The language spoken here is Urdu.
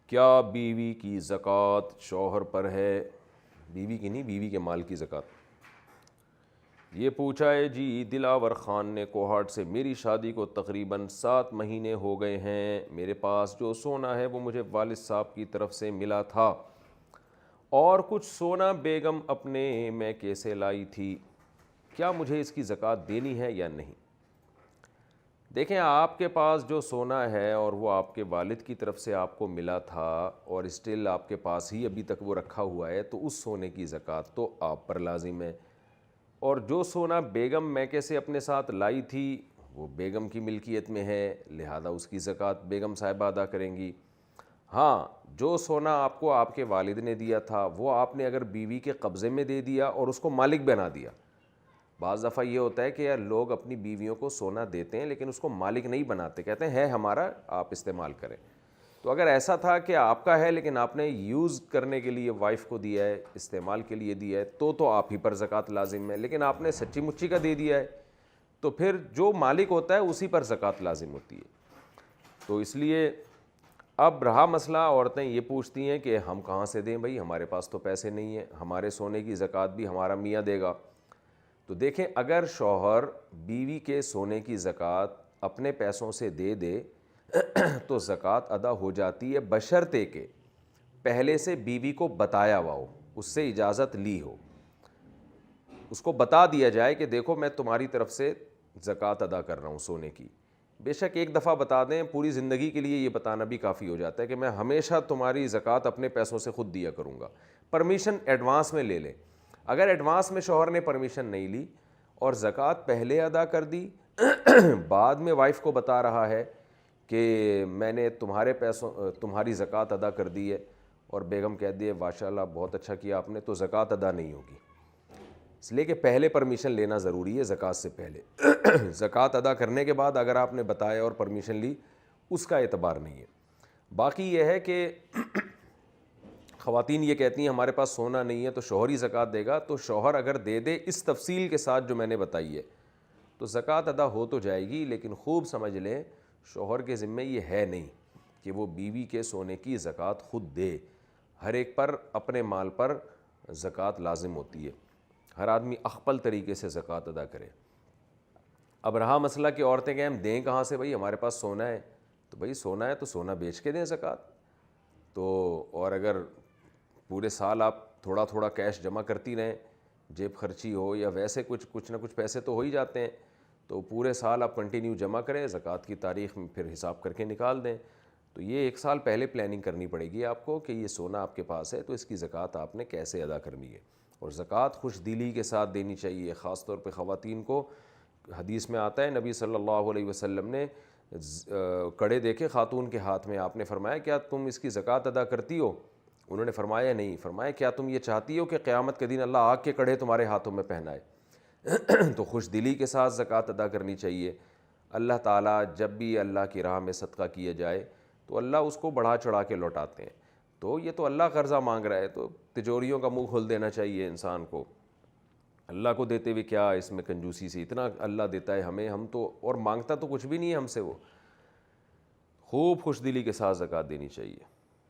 کیا بیوی کی زکوٰۃ شوہر پر ہے؟ بیوی کی نہیں، بیوی کے مال کی زکوٰۃ۔ یہ پوچھا ہے جی دلاور خان نے کوہاٹ سے، میری شادی کو تقریباً 7 مہینے ہو گئے ہیں، میرے پاس جو سونا ہے وہ مجھے والد صاحب کی طرف سے ملا تھا، اور کچھ سونا بیگم اپنے میکے سے لائی تھی، کیا مجھے اس کی زکوٰۃ دینی ہے یا نہیں؟ دیکھیں، آپ کے پاس جو سونا ہے اور وہ آپ کے والد کی طرف سے آپ کو ملا تھا اور اسٹل آپ کے پاس ہی ابھی تک وہ رکھا ہوا ہے، تو اس سونے کی زکوٰۃ تو آپ پر لازم ہے، اور جو سونا بیگم میکے سے اپنے ساتھ لائی تھی وہ بیگم کی ملکیت میں ہے، لہذا اس کی زکوٰۃ بیگم صاحبہ ادا کریں گی۔ ہاں، جو سونا آپ کو آپ کے والد نے دیا تھا وہ آپ نے اگر بیوی کے قبضے میں دے دیا اور اس کو مالک بنا دیا، بعض دفعہ یہ ہوتا ہے کہ یار لوگ اپنی بیویوں کو سونا دیتے ہیں لیکن اس کو مالک نہیں بناتے، کہتے ہیں ہے ہمارا، آپ استعمال کریں۔ تو اگر ایسا تھا کہ آپ کا ہے لیکن آپ نے یوز کرنے کے لیے وائف کو دیا ہے، استعمال کے لیے دیا ہے، تو آپ ہی پر زکوٰۃ لازم ہے، لیکن آپ نے سچی مچی کا دے دیا ہے تو پھر جو مالک ہوتا ہے اسی پر زکوٰۃ لازم ہوتی ہے۔ تو اس لیے اب رہا مسئلہ، عورتیں یہ پوچھتی ہیں کہ ہم کہاں سے دیں بھائی، ہمارے پاس تو پیسے نہیں ہیں، ہمارے سونے کی زکوٰۃ بھی ہمارا میاں دے گا۔ تو دیکھیں، اگر شوہر بیوی کے سونے کی زکوٰۃ اپنے پیسوں سے دے دے تو زکوٰۃ ادا ہو جاتی ہے، بشرطے کہ پہلے سے بیوی کو بتایا ہوا ہو، اس سے اجازت لی ہو، اس کو بتا دیا جائے کہ دیکھو میں تمہاری طرف سے زکوٰۃ ادا کر رہا ہوں سونے کی۔ بے شک ایک دفعہ بتا دیں، پوری زندگی کے لیے یہ بتانا بھی کافی ہو جاتا ہے کہ میں ہمیشہ تمہاری زکوٰۃ اپنے پیسوں سے خود دیا کروں گا، پرمیشن ایڈوانس میں لے لیں۔ اگر ایڈوانس میں شوہر نے پرمیشن نہیں لی اور زکوٰۃ پہلے ادا کر دی، بعد میں وائف کو بتا رہا ہے کہ میں نے تمہاری زکوٰۃ ادا کر دی ہے، اور بیگم کہہ دی ماشاء اللہ بہت اچھا کیا آپ نے، تو زکوٰۃ ادا نہیں ہوگی، اس لیے کہ پہلے پرمیشن لینا ضروری ہے زکوٰۃ سے پہلے۔ زکوٰۃ ادا کرنے کے بعد اگر آپ نے بتایا اور پرمیشن لی، اس کا اعتبار نہیں ہے۔ باقی یہ ہے کہ خواتین یہ کہتی ہیں ہمارے پاس سونا نہیں ہے تو شوہر ہی زکوٰۃ دے گا، تو شوہر اگر دے دے اس تفصیل کے ساتھ جو میں نے بتائی ہے تو زکوٰۃ ادا ہو تو جائے گی، لیکن خوب سمجھ لیں شوہر کے ذمے یہ ہے نہیں کہ وہ بیوی کے سونے کی زکوٰۃ خود دے، ہر ایک پر اپنے مال پر زکوٰۃ لازم ہوتی ہے، ہر آدمی اخپل طریقے سے زکوٰۃ ادا کرے۔ اب رہا مسئلہ کہ عورتیں کہیں ہم دیں کہاں سے بھائی، ہمارے پاس سونا ہے، تو بھائی سونا ہے تو سونا بیچ کے دیں زکوٰۃ۔ تو اور اگر پورے سال آپ تھوڑا تھوڑا کیش جمع کرتی رہیں، جیب خرچی ہو یا ویسے کچھ نہ کچھ پیسے تو ہو ہی جاتے ہیں، تو پورے سال آپ کنٹینیو جمع کریں، زکوٰۃ کی تاریخ میں پھر حساب کر کے نکال دیں۔ تو یہ 1 سال پہلے پلاننگ کرنی پڑے گی آپ کو کہ یہ سونا آپ کے پاس ہے تو اس کی زکوٰۃ آپ نے کیسے ادا کرنی ہے، اور زکوٰۃ خوش دلی کے ساتھ دینی چاہیے، خاص طور پہ خواتین کو۔ حدیث میں آتا ہے نبی صلی اللہ علیہ وسلم نے کڑے دیکھے خاتون کے ہاتھ میں، آپ نے فرمایا کیا تم اس کی زکوٰۃ ادا کرتی ہو؟ انہوں نے فرمایا نہیں۔ فرمایا کیا تم یہ چاہتی ہو کہ قیامت کے دن اللہ آگ کے کڑے تمہارے ہاتھوں میں پہنائے؟ تو خوش دلی کے ساتھ زکوٰۃ ادا کرنی چاہیے۔ اللہ تعالیٰ جب بھی اللہ کی راہ میں صدقہ کیا جائے تو اللہ اس کو بڑھا چڑھا کے لوٹاتے ہیں، تو یہ تو اللہ قرضہ مانگ رہا ہے تو تجوریوں کا منہ کھول دینا چاہیے انسان کو۔ اللہ کو دیتے ہوئے کیا اس میں کنجوسی سے، اتنا اللہ دیتا ہے ہمیں، ہم تو اور مانگتا تو کچھ بھی نہیں ہے ہم سے، وہ خوب خوش دلی کے ساتھ زکوٰۃ دینی چاہیے۔